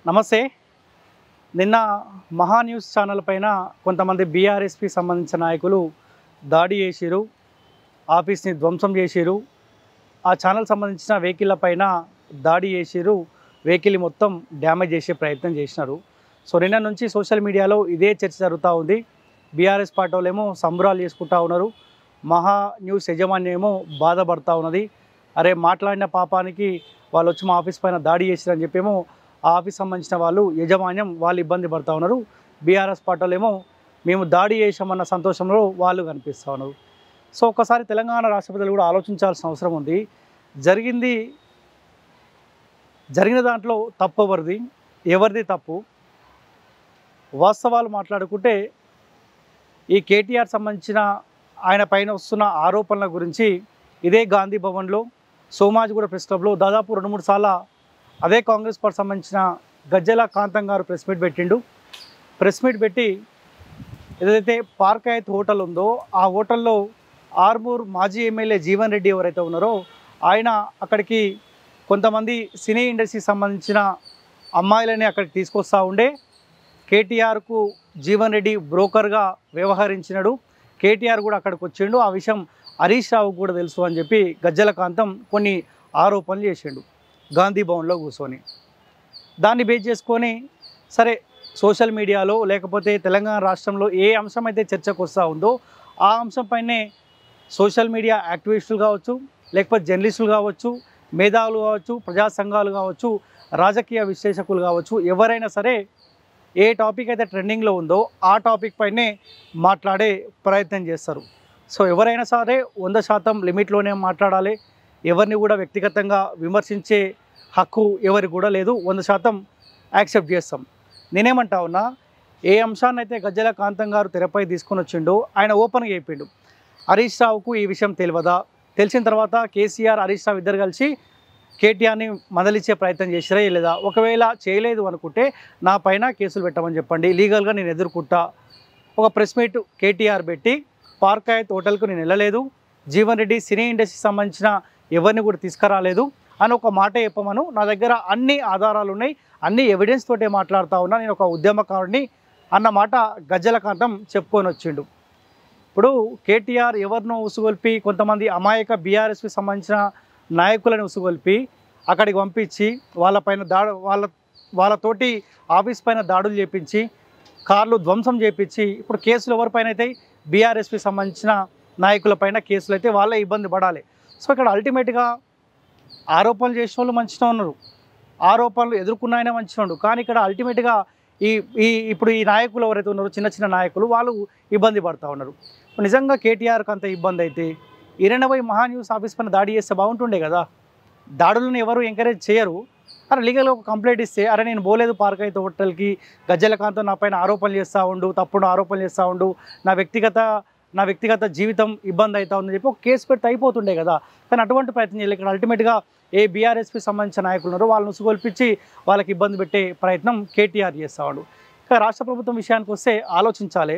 నమస్తే. నిన్న మహా న్యూస్ ఛానల్ పైన కొంతమంది బీఆర్ఎస్పీ సంబంధించిన నాయకులు దాడి చేసిరు, ఆఫీస్ని ధ్వంసం చేసిరు. ఆ ఛానల్ సంబంధించిన వెహికల్ల పైన దాడి చేసిరు, వెహికల్ మొత్తం డ్యామేజ్ చేసే ప్రయత్నం చేసినారు. సో నిన్న నుంచి సోషల్ మీడియాలో ఇదే చర్చ జరుగుతూ ఉంది. బీఆర్ఎస్ పార్టీ వాళ్ళేమో సంబరాలు చేసుకుంటూ ఉన్నారు, మహా న్యూస్ యజమాని ఏమో బాధపడుతూ ఉన్నది. అరే మాట్లాడిన పాపానికి వాళ్ళు వచ్చి మా ఆఫీస్ పైన దాడి చేసిరని చెప్పేమో ఆ ఆఫీస్ సంబంధించిన వాళ్ళు యాజమాన్యం వాళ్ళు ఇబ్బంది పడుతూ ఉన్నారు. బీఆర్ఎస్ పార్టీలు ఏమో మేము దాడి చేసామన్న సంతోషంలో వాళ్ళు కనిపిస్తూ ఉన్నారు. సో ఒకసారి తెలంగాణ రాష్ట్ర ప్రజలు కూడా ఆలోచించాల్సిన అవసరం ఉంది. జరిగిన దాంట్లో తప్పు ఎవరిది తప్పు? వాస్తవాలు మాట్లాడుకుంటే ఈ కేటీఆర్ సంబంధించిన ఆయన పైన వస్తున్న ఆరోపణల గురించి ఇదే గాంధీ భవన్లో సోమాజిగూడ ప్రెస్ క్లబ్లో దాదాపు 2-3 సార్లు అదే కాంగ్రెస్ పార్టీ సంబంధించిన గజ్జల కాంతం గారు ప్రెస్ మీట్ పెట్టి ఏదైతే పార్క్ హయత్ హోటల్ ఉందో ఆ హోటల్లో ఆర్మూర్ మాజీ ఎమ్మెల్యే జీవన్ రెడ్డి ఎవరైతే ఉన్నారో ఆయన అక్కడికి కొంతమంది సినీ ఇండస్ట్రీకి సంబంధించిన అమ్మాయిలని అక్కడికి తీసుకొస్తూ ఉండే కేటీఆర్కు జీవన్ రెడ్డి బ్రోకర్గా వ్యవహరించినాడు. కేటీఆర్ కూడా అక్కడికి వచ్చిండు. ఆ విషయం హరీష్ రావుకు కూడా తెలుసు అని చెప్పి గజ్జల కాంతం కొన్ని ఆరోపణలు చేసిండు గాంధీ భవన్లో కూర్చొని. దాన్ని బేస్ చేసుకొని సరే సోషల్ మీడియాలో లేకపోతే తెలంగాణ రాష్ట్రంలో ఏ అంశం అయితే చర్చకు వస్తూ ఉందో ఆ అంశంపైనే సోషల్ మీడియా యాక్టివిస్టులు కావచ్చు, లేకపోతే జర్నలిస్టులు కావచ్చు, మేధావులు కావచ్చు, ప్రజా సంఘాలు కావచ్చు, రాజకీయ విశ్లేషకులు కావచ్చు, ఎవరైనా సరే ఏ టాపిక్ అయితే ట్రెండింగ్లో ఉందో ఆ టాపిక్ పైనే మాట్లాడే ప్రయత్నం చేస్తారు. సో ఎవరైనా సరే 100% లిమిట్లోనే మాట్లాడాలి. ఎవరిని కూడా వ్యక్తిగతంగా విమర్శించే హక్కు ఎవరికి కూడా లేదు. 100% యాక్సెప్ట్ చేస్తాం. నేనేమంటా ఉన్నా, ఏ అంశాన్ని అయితే గజ్జల కాంతం గారు తెరపై తీసుకొని వచ్చిండో ఆయన ఓపెన్గా చెప్పిండు. హరీష్ రావుకు ఈ విషయం తెలియదా? తెలిసిన తర్వాత కేసీఆర్ హరీష్ రావు ఇద్దరు కలిసి కేటీఆర్ని మదలిచ్చే ప్రయత్నం చేసిరా లేదా? ఒకవేళ చేయలేదు అనుకుంటే నా పైన కేసులు పెట్టమని చెప్పండి, లీగల్గా నేను ఎదుర్కొంటా. ఒక ప్రెస్ మీట్ కేటీఆర్ పెట్టి పార్క్ హయత్ హోటల్కు నేను వెళ్ళలేదు, జీవన్ రెడ్డి సినీ ఇండస్ట్రీకి సంబంధించిన ఎవరిని కూడా తీసుకురాలేదు అని ఒక మాట చెప్పమను. నా దగ్గర అన్ని ఆధారాలు ఉన్నాయి, అన్ని ఎవిడెన్స్ తోటే మాట్లాడుతూ ఉన్నా, నేను ఒక ఉద్యమకారుడిని అన్న మాట గజ్జల కాంతం చెప్పుకొని వచ్చిండు. ఇప్పుడు కేటీఆర్ ఎవరినో ఉసుగొల్పి కొంతమంది అమాయక బీఆర్ఎస్కి సంబంధించిన నాయకులను ఉసుగొల్పి అక్కడికి పంపించి వాళ్ళపైన వాళ్ళతోటి ఆఫీస్ పైన దాడులు చేపించి కార్లు ధ్వంసం చేపించి ఇప్పుడు కేసులు ఎవరిపైన అయితే బీఆర్ఎస్కి సంబంధించిన నాయకులపైన కేసులు అయితే వాళ్ళే ఇబ్బంది పడాలి. సో ఇక్కడ అల్టిమేట్గా ఆరోపణలు చేసిన వాళ్ళు మంచిగా ఉన్నారు, ఆరోపణలు ఎదుర్కొన్న ఆయన మంచిగా ఉండు. కానీ ఇక్కడ అల్టిమేట్గా ఇప్పుడు ఈ నాయకులు ఎవరైతే ఉన్నారో చిన్న చిన్న నాయకులు వాళ్ళు ఇబ్బంది పడుతూ ఉన్నారు. నిజంగా కేటీఆర్కి అంత ఇబ్బంది అయితే 29 మహా న్యూస్ ఆఫీస్ పైన దాడి చేస్తే బాగుంటుండే కదా. దాడులను ఎవరు ఎంకరేజ్ చేయరు. అరే లీగల్గా ఒక కంప్లైంట్ ఇస్తే అరే నేను పోలేదు పార్క్ హయత్ హోటల్కి, గజ్జల కాంతం నా పైన ఆరోపణలు చేస్తూ ఉండు, తప్పుడు ఆరోపణలు చేస్తూ ఉండు, నా వ్యక్తిగత జీవితం ఇబ్బంది అవుతా ఉందని చెప్పి ఒక కేసు పెడితే అయిపోతుండే కదా. కానీ అటువంటి ప్రయత్నం చేయాలి. ఇక్కడ అల్టిమేట్గా ఏ బీఆర్ఎస్పీ సంబంధించిన నాయకులు ఉన్నారో వాళ్ళని ఉసుగొల్పించి వాళ్ళకి ఇబ్బంది పెట్టే ప్రయత్నం కేటీఆర్ చేస్తూ ఉండు. ఇక రాష్ట్ర ప్రభుత్వం విషయానికి వస్తే ఆలోచించాలి.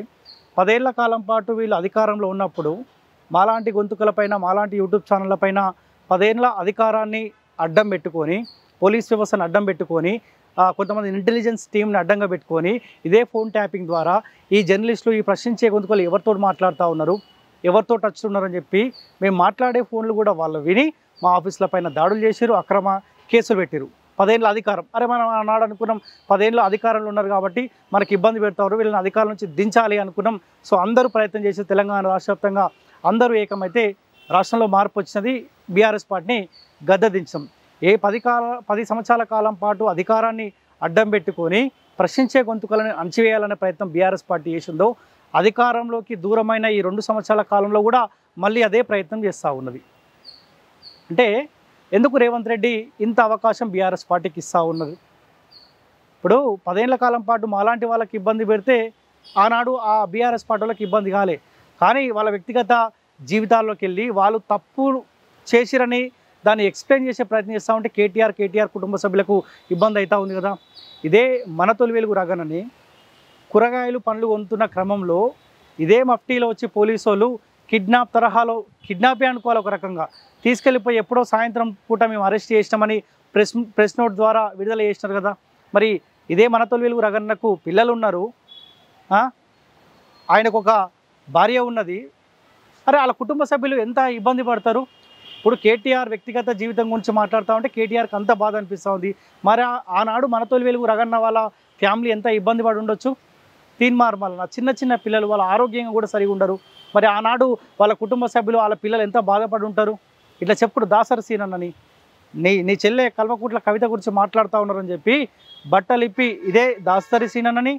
10 ఏళ్ల కాలం పాటు వీళ్ళు అధికారంలో ఉన్నప్పుడు మాలాంటి గొంతుకలపైన, మాలాంటి యూట్యూబ్ ఛానళ్ళపైన 10 ఏళ్ళ అధికారాన్ని అడ్డం పెట్టుకొని, పోలీస్ వ్యవస్థను అడ్డం పెట్టుకొని, కొంతమంది ఇంటెలిజెన్స్ టీంని అడ్డంగా పెట్టుకొని ఇదే ఫోన్ ట్యాపింగ్ ద్వారా ఈ జర్నలిస్టులు ఈ ప్రశ్నించే గొంతుకలు ఎవరితో మాట్లాడుతూ ఉన్నారు, ఎవరితో టచ్ ఉన్నారని చెప్పి మేము మాట్లాడే ఫోన్లు కూడా వాళ్ళు విని మా ఆఫీసుల పైన దాడులు చేసిరు, అక్రమ కేసులు పెట్టిరు. 10 ఏళ్ళ అధికారం, అరే మనం నాడు అనుకున్నాం 10 ఏళ్ళ అధికారంలో ఉన్నారు కాబట్టి మనకి ఇబ్బంది పెడతారు, వీళ్ళని అధికారం నుంచి దించాలి అనుకున్నాం. సో అందరూ ప్రయత్నం చేసి తెలంగాణ రాష్ట్ర వ్యాప్తంగా అందరూ ఏకమైతే రాష్ట్రంలో మార్పు వచ్చినది, బీఆర్ఎస్ పార్టీని గద్దెదించాం. 10 సంవత్సరాల కాలం పాటు అధికారాన్ని అడ్డం పెట్టుకొని ప్రశ్నించే గొంతుకలను అణచివేయాలనే ప్రయత్నం బీఆర్ఎస్ పార్టీ చేసిందో అధికారంలోకి దూరమైన ఈ 2 సంవత్సరాల కాలంలో కూడా మళ్ళీ అదే ప్రయత్నం చేస్తూ ఉన్నది. అంటే ఎందుకు రేవంత్ రెడ్డి ఇంత అవకాశం బీఆర్ఎస్ పార్టీకి ఇస్తూ ఉన్నది? ఇప్పుడు 10 ఏళ్ల కాలం పాటు మాలాంటి వాళ్ళకి ఇబ్బంది పెడితే ఆనాడు ఆ బీఆర్ఎస్ పార్టీ వాళ్ళకి ఇబ్బంది కాలే. కానీ వాళ్ళ వ్యక్తిగత జీవితాల్లోకి వెళ్ళి వాళ్ళు తప్పు చేసిరని దాన్ని ఎక్స్ప్లెయిన్ చేసే ప్రయత్నం చేస్తూ ఉంటే కేటీఆర్ కుటుంబ సభ్యులకు ఇబ్బంది అవుతూ ఉంది కదా. ఇదే మన తొలి వెలుగు రగనని కూరగాయలు పండ్లు కొంటున్న క్రమంలో ఇదే మఫ్టీలో వచ్చి పోలీసు వాళ్ళు కిడ్నాపే అనుకోవాలి, ఒక రకంగా తీసుకెళ్ళిపోయి ఎప్పుడో సాయంత్రం పూట మేము అరెస్ట్ చేసినామని ప్రెస్ నోట్ ద్వారా విడుదల చేసినారు కదా. మరి ఇదే మనతోలు వెలుగు రగన్నకు పిల్లలు ఉన్నారు, ఆయనకు ఒక భార్య ఉన్నది. అరే వాళ్ళ కుటుంబ సభ్యులు ఎంత ఇబ్బంది పడతారు. ఇప్పుడు కేటీఆర్ వ్యక్తిగత జీవితం గురించి మాట్లాడుతూ ఉంటే కేటీఆర్కి అంత బాధ అనిపిస్తూ ఉంది. మరి ఆనాడు మనతోలు వెలుగు రగన్న వాళ్ళ ఫ్యామిలీ ఎంత ఇబ్బంది పడి ఉండొచ్చు. తీన్మార్మల్ చిన్న చిన్న పిల్లలు వాళ్ళ ఆరోగ్యంగా కూడా సరిగా ఉండరు. మరి ఆనాడు వాళ్ళ కుటుంబ సభ్యులు వాళ్ళ పిల్లలు ఎంత బాధపడి ఉంటారు. ఇట్లా చెప్పుడు దాసరి సీనన్నని నీ చెల్లె కల్వకుట్ల కవిత గురించి మాట్లాడుతూ ఉన్నారని చెప్పి బట్టలిప్పి ఇదే దాసరి సీనన్నని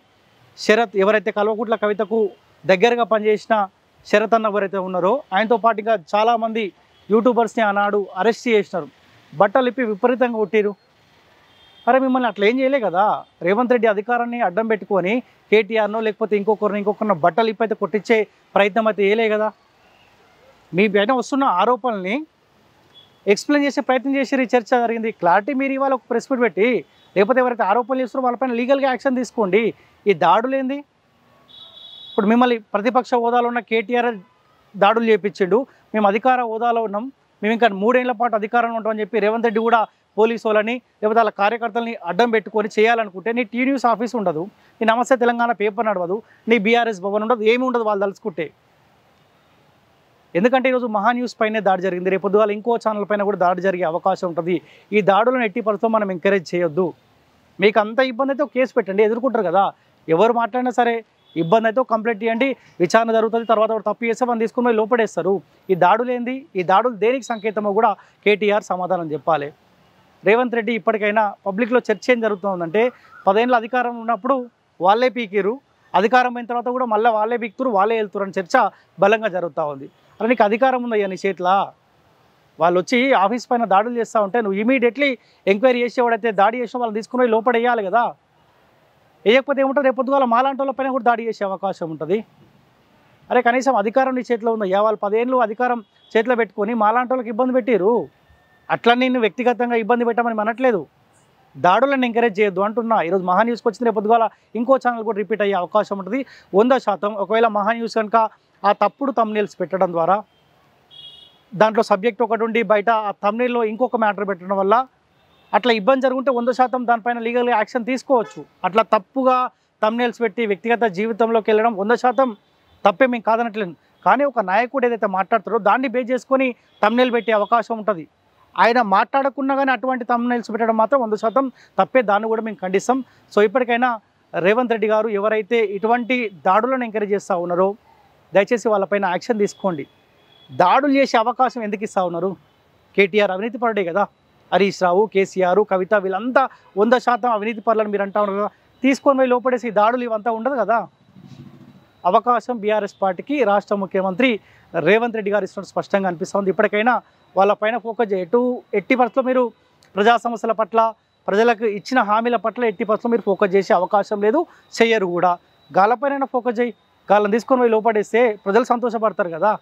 శరత్ ఎవరైతే కల్వకుట్ల కవితకు దగ్గరగా పనిచేసిన శరత్ అన్న ఎవరైతే ఉన్నారో ఆయనతో పాటుగా చాలామంది యూట్యూబర్స్ని ఆనాడు అరెస్ట్ చేసినారు. బట్టలిప్పి విపరీతంగా కొట్టిరు. అరే మిమ్మల్ని అట్లా ఏం చేయలే కదా. రేవంత్ రెడ్డి అధికారాన్ని అడ్డం పెట్టుకొని కేటీఆర్నో లేకపోతే ఇంకొకరిని బట్టలు ఇప్పైతే కొట్టించే ప్రయత్నం అయితే చేయలే కదా. మీ పైన వస్తున్న ఆరోపణల్ని ఎక్స్ప్లెయిన్ చేసే ప్రయత్నం చేసి చర్చ జరిగింది. క్లారిటీ మీరు ఇవాళ ఒక ప్రెస్ మీట్ పెట్టి లేకపోతే ఎవరైతే ఆరోపణలు చేస్తారో వాళ్ళపైన లీగల్గా యాక్షన్ తీసుకోండి. ఈ దాడులేంది. ఇప్పుడు మిమ్మల్ని ప్రతిపక్ష హోదాలో ఉన్న కేటీఆర్ దాడులు చేయించిండు, మేము అధికార హోదాలో ఉన్నాం, మేము ఇంకా 3 ఏళ్ల పాటు అధికారంలో ఉంటామని చెప్పి రేవంత్ రెడ్డి కూడా పోలీసు వాళ్ళని లేకపోతే వాళ్ళ కార్యకర్తలని అడ్డం పెట్టుకొని చేయాలనుకుంటే నీ టీ న్యూస్ ఆఫీస్ ఉండదు, నీ నమస్తే తెలంగాణ పేపర్ నడవదు, నీ బీఆర్ఎస్ భవన్ ఉండదు, ఏమి ఉండదు వాళ్ళు తలుచుకుంటే. ఎందుకంటే ఈరోజు మహా న్యూస్ పైనే దాడి జరిగింది, రేపు పొద్దుగాల ఇంకో ఛానల్ పైన కూడా దాడి జరిగే అవకాశం ఉంటుంది. ఈ దాడులను ఎట్టి పరిస్థితుల్లో మనం ఎంకరేజ్ చేయొద్దు. మీకు అంత ఇబ్బంది అయితే ఒక కేసు పెట్టండి, ఎదుర్కొంటారు కదా. ఎవరు మాట్లాడినా సరే ఇబ్బంది అయితే కంప్లైంట్ ఇవ్వండి, విచారణ జరుగుతుంది. తర్వాత తప్పు చేస్తే మనం తీసుకుని పోయి లోపడేస్తారు. ఈ దాడులేంది, ఈ దాడులు దేనికి సంకేతమో కూడా కేటీఆర్ సమాధానం చెప్పాలి. రేవంత్ రెడ్డి ఇప్పటికైనా పబ్లిక్లో చర్చ ఏం జరుగుతుందంటే 10 ఏళ్ళ అధికారం ఉన్నప్పుడు వాళ్ళే పీకిరు, అధికారం అయిన తర్వాత కూడా మళ్ళీ వాళ్ళే పీకుతురు, వాళ్ళే వెళ్తురు అని చర్చ బలంగా జరుగుతూ ఉంది. అలా నీకు అధికారం ఉందయ్యా నీ చేతిలో. వాళ్ళు వచ్చి ఆఫీస్ పైన దాడులు చేస్తూ ఉంటే నువ్వు ఇమీడియట్లీ ఎంక్వైరీ చేసేవాడైతే దాడి చేసిన వాళ్ళని తీసుకుని లోపడేయాలి కదా. వేయకపోతే ఏముంటుంది, రేపు పొద్దుగాల మాలాంటి వాళ్ళ పైన కూడా దాడి చేసే అవకాశం ఉంటుంది. అరే కనీసం అధికారం నీ చేతిలో ఉందయ్యా. వాళ్ళు 10 ఏళ్ళు అధికారం చేతిలో పెట్టుకొని మాలాంటి వాళ్ళకి ఇబ్బంది పెట్టిరు. అట్లా నేను వ్యక్తిగతంగా ఇబ్బంది పెట్టమని అనట్లేదు, దాడులను ఎంకరేజ్ చేయొద్దు అంటున్నా. ఈరోజు మహా న్యూస్కి వచ్చింది, రేపు పొద్దుగాల ఇంకో ఛానల్ కూడా రిపీట్ అయ్యే అవకాశం ఉంటుంది 100%. ఒకవేళ మహా న్యూస్ కనుక ఆ తప్పుడు థంబ్నెయిల్స్ పెట్టడం ద్వారా దాంట్లో సబ్జెక్ట్ ఒకటి ఉండి బయట ఆ థంబ్నెయిల్లో ఇంకొక మ్యాటర్ పెట్టడం వల్ల అట్లా ఇబ్బంది జరుగుంటే 100% దానిపైన లీగల్గా యాక్షన్ తీసుకోవచ్చు. అట్లా తప్పుగా థంబ్నెయిల్స్ పెట్టి వ్యక్తిగత జీవితంలోకి వెళ్ళడం 100% తప్పే, మేము కాదనట్లేదు. కానీ ఒక నాయకుడు ఏదైతే మాట్లాడతారో దాన్ని బేస్ చేసుకొని థంబ్నెయిల్ పెట్టే అవకాశం ఉంటుంది. ఆయన మాట్లాడకున్నా కానీ అటువంటి థంబ్నెయిల్స్ పెట్టడం మాత్రం 100% తప్పే, దాన్ని కూడా మేము ఖండిస్తాం. సో ఇప్పటికైనా రేవంత్ రెడ్డి గారు ఎవరైతే ఇటువంటి దాడులను ఎంకరేజ్ చేస్తూ ఉన్నారో దయచేసి వాళ్ళపైన యాక్షన్ తీసుకోండి. దాడులు చేసే అవకాశం ఎందుకు ఇస్తూ ఉన్నారు? కేటీఆర్ అవినీతి పరుడే కదా. హరీష్ రావు, కేసీఆర్, కవిత వీళ్ళంతా 100% అవినీతి పరులని మీరు అంటా ఉన్నారు కదా. తీసుకొని పోయి లోపడేసి దాడులు ఇవంతా ఉండదు కదా. అవకాశం బీఆర్ఎస్ పార్టీకి రాష్ట్ర ముఖ్యమంత్రి రేవంత్ రెడ్డి గారు ఇస్తున్నట్టు స్పష్టంగా అనిపిస్తుంది. ఇప్పటికైనా వాళ్ళపైన ఫోకస్ ఎట్టి పరిస్థితుల్లో మీరు ప్రజా సమస్యల పట్ల ప్రజలకు ఇచ్చిన హామీల పట్ల ఎట్టి పరిస్థితుల్లో మీరు ఫోకస్ చేసే అవకాశం లేదు, చెయ్యరు కూడా. గాలపైన ఫోకస్ చేయి, గాళ్ళని తీసుకొని పోయి లోపడేస్తే ప్రజలు సంతోషపడతారు కదా.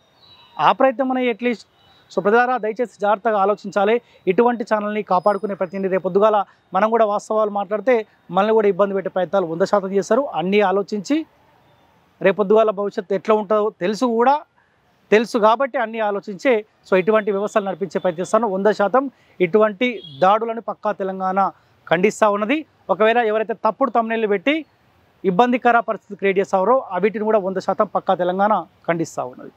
ఆ ప్రయత్నం మనం అట్లీస్ట్. సో ప్రజలారా దయచేసి జాగ్రత్తగా ఆలోచించాలి. ఇటువంటి ఛానల్ని కాపాడుకునే ప్రతినిధి రేపు పొద్దుగాల మనం కూడా వాస్తవాలు మాట్లాడితే మనల్ని కూడా ఇబ్బంది పెట్టే ప్రయత్నాలు 100% చేస్తారు. అన్నీ ఆలోచించి రేపొద్దుగాల భవిష్యత్తు ఎట్లా ఉంటుందో తెలుసు కాబట్టి అన్నీ ఆలోచించే సో ఇటువంటి వ్యవస్థలు నడిపించే ప్రయత్నిస్తాను. 100% ఇటువంటి దాడులను పక్కా తెలంగాణ ఖండిస్తూ ఉన్నది. ఒకవేళ ఎవరైతే తప్పుడు థంబ్నెయిల్ పెట్టి ఇబ్బందికర పరిస్థితి క్రియేట్ చేస్తారో వీటిని కూడా 100% పక్కా తెలంగాణ ఖండిస్తూ ఉన్నది.